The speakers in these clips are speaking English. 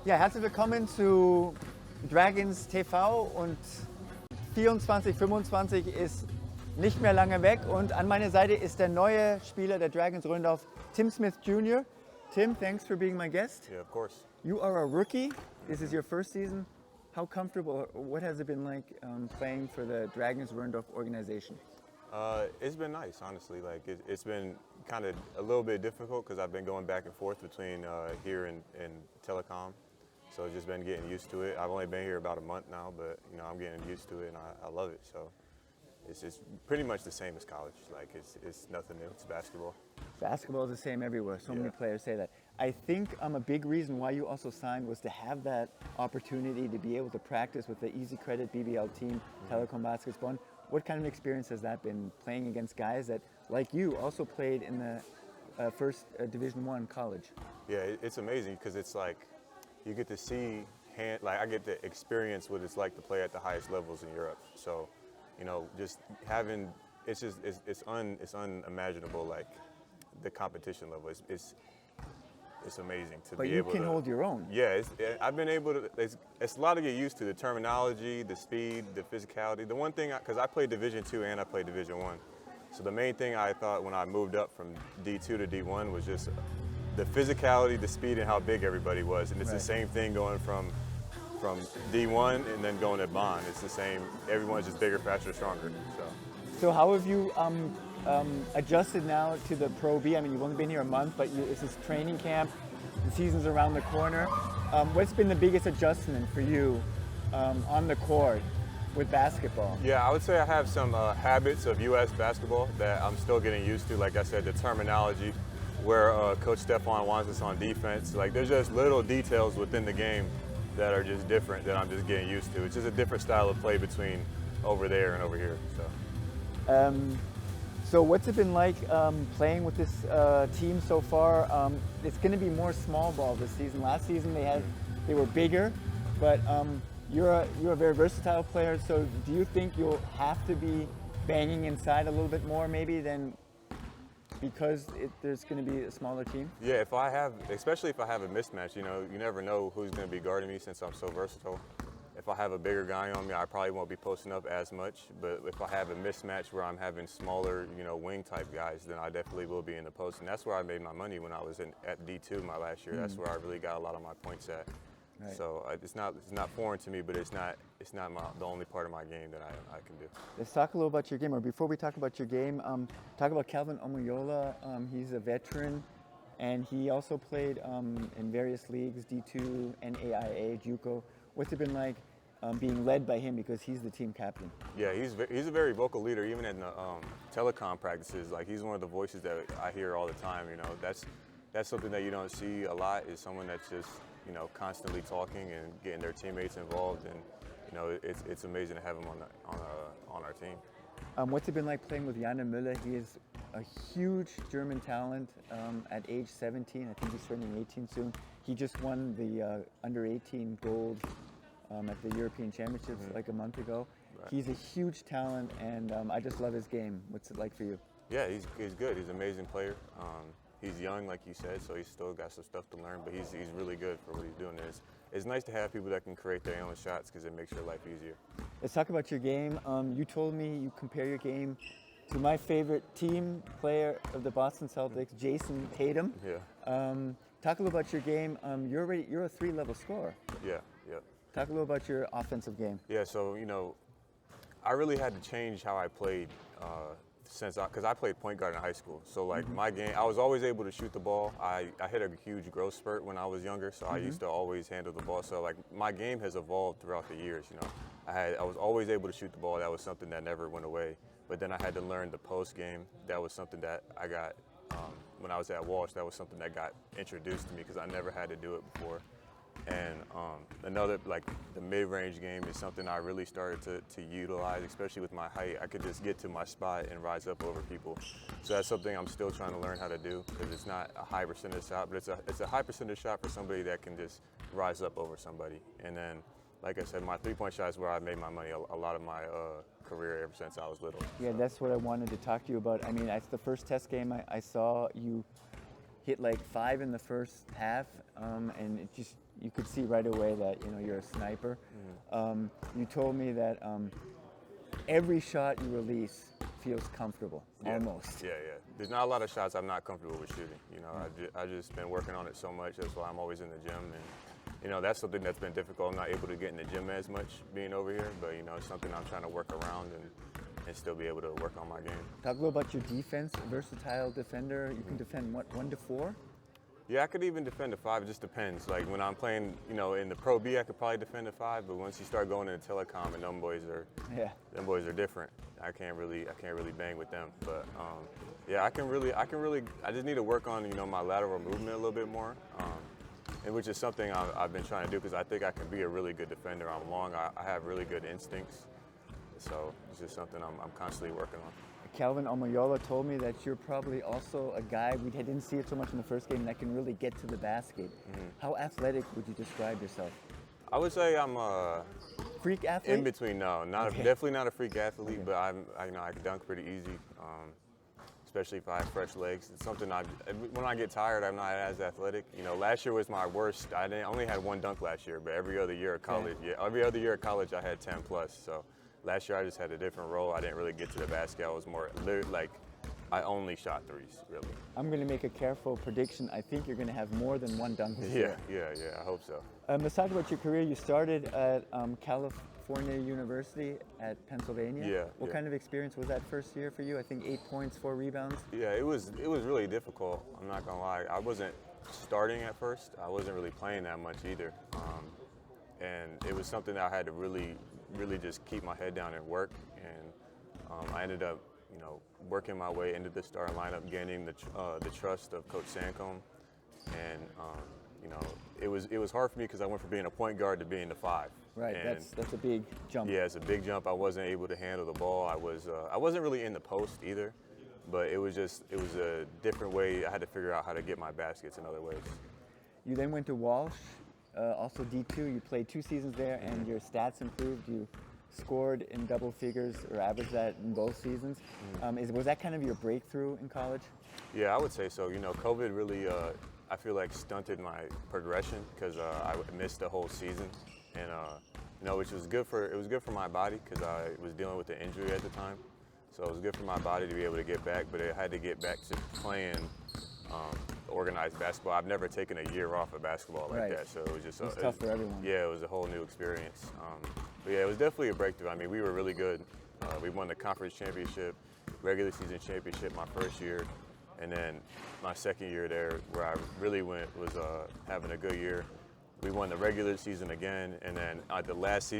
Ja, herzlich willkommen zu Dragons TV und 24, 25 ist nicht mehr lange weg und an meiner Seite ist der neue Spieler der Dragons Rhöndorf, Tim Smith Jr. Tim, thanks for being my guest. Yeah, of course. You are a rookie. This is your first season. How comfortable, or what has it been like playing for the Dragons Rhöndorf organization? It's been nice, honestly. Like it's been kind of a little bit difficult because I've been going back and forth between here and telecom. So it's just been getting used to it. I've only been here about a month now, but you know I'm getting used to it and I love it. So it's pretty much the same as college. Like it's nothing new. It's basketball. Basketball is the same everywhere. So many players say that. I think a big reason why you also signed was to have that opportunity to be able to practice with the Easy Credit BBL team, Telecom Basketball. What kind of experience has that been, playing against guys that, like you, also played in the first Division I college? Yeah, it's amazing because it's like you get to see I get to experience what it's like to play at the highest levels in Europe. So, you know, just having it's unimaginable, like the competition level. It's amazing to But be you able to. But you can hold your own. Yeah, I've been able to. It's a lot to get used to, the terminology, the speed, the physicality. The one thing, because I played Division II and I played Division I, so the main thing I thought when I moved up from D2 to D1 was just the physicality, the speed, and how big everybody was. And it's the same thing going from D1 and then going to Bond. It's the same. Everyone's just bigger, faster, stronger. So how have you adjusted now to the Pro B? I mean, you've only been here a month, but this is training camp. The season's around the corner. What's been the biggest adjustment for you on the court with basketball? Yeah, I would say I have some habits of U.S. basketball that I'm still getting used to. Like I said, the terminology, where Coach Stefan wants us on defense. Like there's just little details within the game that are just different that I'm just getting used to. It's just a different style of play between over there and over here. So what's it been like playing with this team so far? It's going to be more small ball this season. Last season they were bigger, but you're a very versatile player. So do you think you'll have to be banging inside a little bit more maybe than because there's going to be a smaller team? Yeah, especially if I have a mismatch, you know, you never know who's going to be guarding me since I'm so versatile. If I have a bigger guy on me, I probably won't be posting up as much. But if I have a mismatch where I'm having smaller, you know, wing type guys, then I definitely will be in the post. And that's where I made my money when I was at D2 my last year. That's where I really got a lot of my points at. Right. So it's not foreign to me, but it's not the only part of my game that I can do. Let's talk a little about your game. Or before we talk about your game, talk about Calvin Omoyola. He's a veteran, and he also played in various leagues, D2, NAIA, JUCO. What's it been like being led by him because he's the team captain? Yeah, he's a very vocal leader, even in the telecom practices. Like he's one of the voices that I hear all the time. You know, that's something that you don't see a lot, is someone that's just, you know, constantly talking and getting their teammates involved. And you know, it's amazing to have him on our team. What's it been like playing with Janne Müller? He is a huge German talent at age 17. I think he's turning 18 soon. He just won the under 18 gold at the European Championships like a month ago. Right. He's a huge talent, and I just love his game. What's it like for you? Yeah, he's good. He's an amazing player. He's young, like you said, so he's still got some stuff to learn, but he's really good for what he's doing. It's nice to have people that can create their own shots because it makes your life easier. Let's talk about your game. You told me you compare your game to my favorite team player of the Boston Celtics, Jason Tatum. Yeah. Talk a little about your game. You're a 3-level scorer. Yeah. Talk a little about your offensive game. Yeah, so, you know, I really had to change how I played because I played point guard in high school. So, like, my game, I was always able to shoot the ball. I hit a huge growth spurt when I was younger, so I used to always handle the ball. So, like, my game has evolved throughout the years, you know. I was always able to shoot the ball. That was something that never went away. But then I had to learn the post game. That was something that I got when I was at Walsh. That was something that got introduced to me because I never had to do it before. And another, like the mid-range game, is something I really started to utilize, especially with my height. I could just get to my spot and rise up over people. So that's something I'm still trying to learn how to do, because it's not a high percentage shot, but it's a high percentage shot for somebody that can just rise up over somebody. And then, like I said, my three-point shot is where I made my money a lot of my career ever since I was little. Yeah, so that's what I wanted to talk to you about. I mean, it's the first test game I saw you hit like 5 in the first half, and you could see right away that you're a sniper. You told me that every shot you release feels comfortable, almost. Yeah. There's not a lot of shots I'm not comfortable with shooting. I just been working on it so much. That's why I'm always in the gym, and that's something that's been difficult. I'm not able to get in the gym as much being over here, but it's something I'm trying to work around and still be able to work on my game. Talk a little about your defense. Versatile defender. You can defend what, 1 to 4? Yeah, I could even defend a 5. It just depends. Like when I'm playing, in the Pro B, I could probably defend a 5. But once you start going into telecom, and them boys are different. I can't really bang with them. But I can really. I just need to work on my lateral movement a little bit more, and which is something I've been trying to do because I think I can be a really good defender. I'm long. I have really good instincts. So it's just something I'm constantly working on. Calvin Omoyola told me that you're probably also a guy, we didn't see it so much in the first game, that can really get to the basket. How athletic would you describe yourself? I would say I'm a freak athlete? In between, no. Definitely not a freak athlete, but I can dunk pretty easy, especially if I have fresh legs. It's something when I get tired, I'm not as athletic. Last year was my worst. I only had 1 dunk last year, but every other year at college, I had 10 plus. So last year I just had a different role. I didn't really get to the basket. I was more like I only shot threes, really. I'm going to make a careful prediction. I think you're going to have more than 1 dunk this year. Yeah. I hope so. Let's talk about your career. You started at California University at Pennsylvania. Yeah. What kind of experience was that first year for you? I think 8 points, 4 rebounds. Yeah, it was really difficult. I'm not gonna lie. I wasn't starting at first. I wasn't really playing that much either, and it was something that I had to really just keep my head down and work. And I ended up, working my way into the starting lineup, gaining the trust of Coach Sancombe, and it was hard for me because I went from being a point guard to being the 5. Right, and that's a big jump. Yeah, it's a big jump. I wasn't able to handle the ball. I wasn't really in the post either, but it was a different way. I had to figure out how to get my baskets in other ways. You then went to Walsh, also D2. You played 2 seasons there, and your stats improved. You scored in double figures, or averaged that in both seasons. Was that kind of your breakthrough in college? Yeah, I would say so. COVID really, I feel like, stunted my progression because I missed the whole season, and which was good for my body because I was dealing with the injury at the time. So it was good for my body to be able to get back, but I had to get back to playing organized basketball. I've never taken a year off of basketball like that, so it was just tough for everyone. Yeah, it was a whole new experience. But yeah, it was definitely a breakthrough. I mean, we were really good. We won the conference championship, regular season championship my first year, and then my second year there, where I really was having a good year. We won the regular season again, and then at the last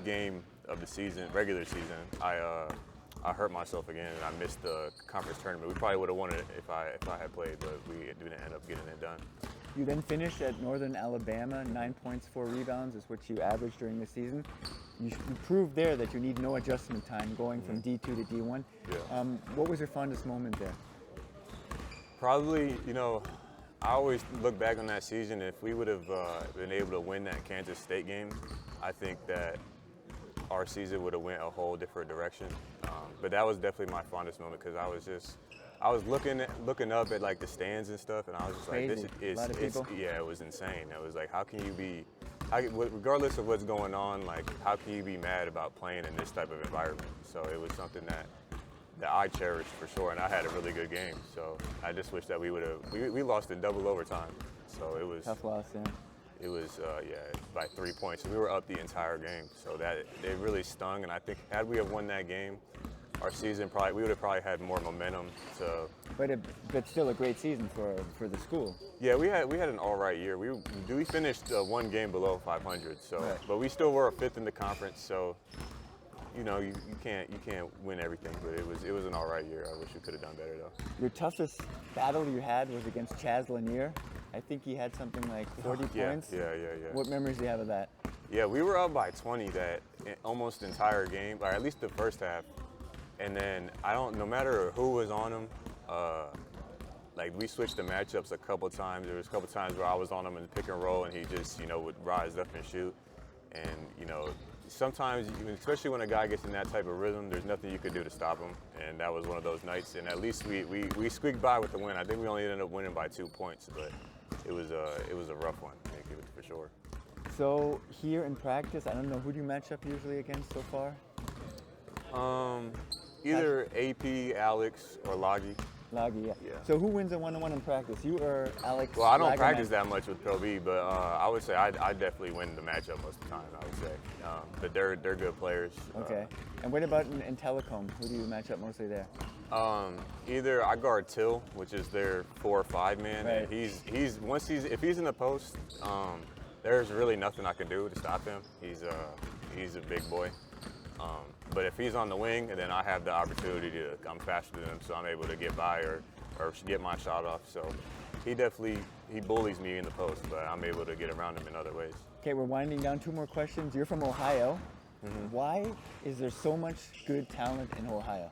game of the season, regular season, I hurt myself again, and I missed the conference tournament. We probably would have won it if I had played, but we didn't end up getting it done. You then finished at Northern Alabama. 9 points, 4 rebounds is what you averaged during the season. You proved there that you need no adjustment time going from D2 to D1. Yeah. What was your fondest moment there? Probably, I always look back on that season. If we would have been able to win that Kansas State game, I think that our season would have went a whole different direction. But that was definitely my fondest moment because I was looking up at like the stands and stuff, and I was just Crazy. like, it was insane. It was like, how can you be, regardless of what's going on, like how can you be mad about playing in this type of environment? So it was something that I cherished for sure, and I had a really good game. So I just wish that we lost in double overtime. So it was tough loss, yeah. It was by 3 points. So we were up the entire game. So that it really stung, and I think had we have won that game, our season we would have probably had more momentum. But still a great season for the school. Yeah, we had an all right year. We finished 1 game below 500. So, right. But we still were 5th in the conference. So, you can't win everything. But it was an all right year. I wish we could have done better though. Your toughest battle you had was against Chaz Lanier. I think he had something like 40 points. Yeah. What memories do you have of that? Yeah, we were up by 20 that almost entire game, or at least the first half. And then no matter who was on him, like we switched the matchups a couple times. There was a couple times where I was on him in pick and roll, and he just would rise up and shoot. And sometimes, especially when a guy gets in that type of rhythm, there's nothing you could do to stop him. And that was one of those nights. And at least we squeaked by with the win. I think we only ended up winning by 2 points, but it was a rough one, I think, for sure. So here in practice, I don't know, who do you match up usually against so far? Either AP, Alex, or Lagi. Lagi, yeah. Yeah. So who wins a one-on-one in practice? You or Alex? Well, I don't Lagerman? practice that much with Pro B, but I would say I definitely win the matchup most of the time. I would say, but they're good players. Okay. And what about in telecom? Who do you match up mostly there? Either I guard Till, which is their 4 or 5 man, Right. and if he's in the post, there's really nothing I can do to stop him. He's a big boy. But if he's on the wing, then I have the opportunity I'm faster than him, so I'm able to get by or get my shot off. So he bullies me in the post, but I'm able to get around him in other ways. Okay, we're winding down. 2 more questions. You're from Ohio. Mm-hmm. Why is there so much good talent in Ohio?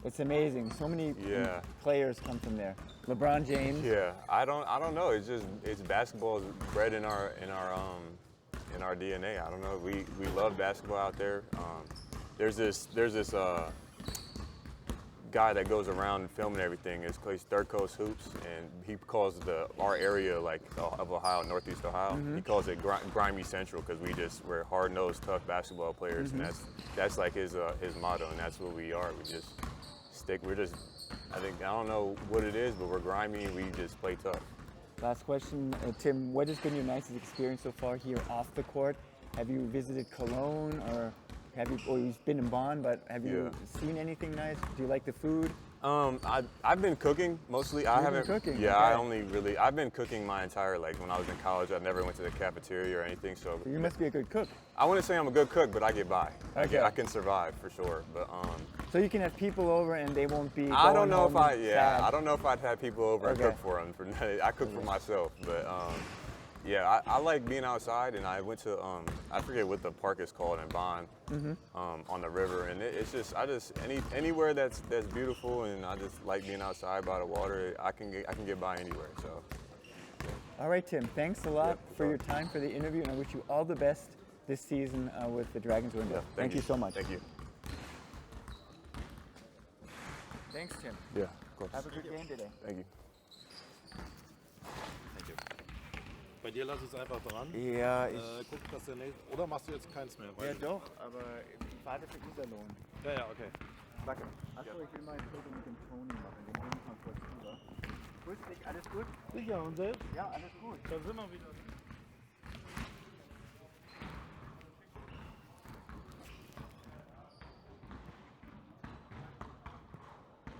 It's amazing. So many players come from there. LeBron James. Yeah, I don't know. It's basketball is bred in our DNA. I don't know. We love basketball out there. There's this guy that goes around filming everything. He's Third Coast Hoops, and he calls our area of Ohio, Northeast Ohio. Mm-hmm. He calls it grimy central because we're hard-nosed, tough basketball players, Mm-hmm. and that's like his motto, and that's what we are. I don't know what it is, but we're grimy and we just play tough. Last question, Tim. What has been your nicest experience so far here off the court? Have you visited Cologne, or you've been in Bonn? But have you seen anything nice? Do you like the food? I've been cooking mostly. Been cooking? Yeah, Okay. I've been cooking my entire when I was in college. I never went to the cafeteria or anything. So You must be a good cook. I wouldn't say I'm a good cook, but I get by. Okay. I can survive for sure. But So you can have people over and they won't be. I don't know if sad. I don't know if I'd have people over and Okay. cook for them. I cook for myself, but I like being outside, and I went to I forget what the park is called in Bonn, on the river, and it's just anywhere that's beautiful, and I just like being outside by the water. I can get by anywhere. So. All right, Tim. Thanks a lot Yeah, for sure. your time for the interview, and I wish you all the best this season with the Dragons Rhöndorf. Yeah, Thank you so much. Thank you. Thanks, Tim. Yeah, of course. Have a good game today. Thank you. Thank you. Bei dir lass es einfach dran. Ja, Guck, dass der nächste. Oder machst du jetzt keins mehr? ja doch, aber ich warte für Iserlohn. Ja, okay. Danke. Achso, ich will mal ein Foto mit dem Toni machen. Den bringen wir mal kurz rüber. Grüß dich, alles gut? Sicher und selbst? Ja, alles gut. Dann sind wir wieder.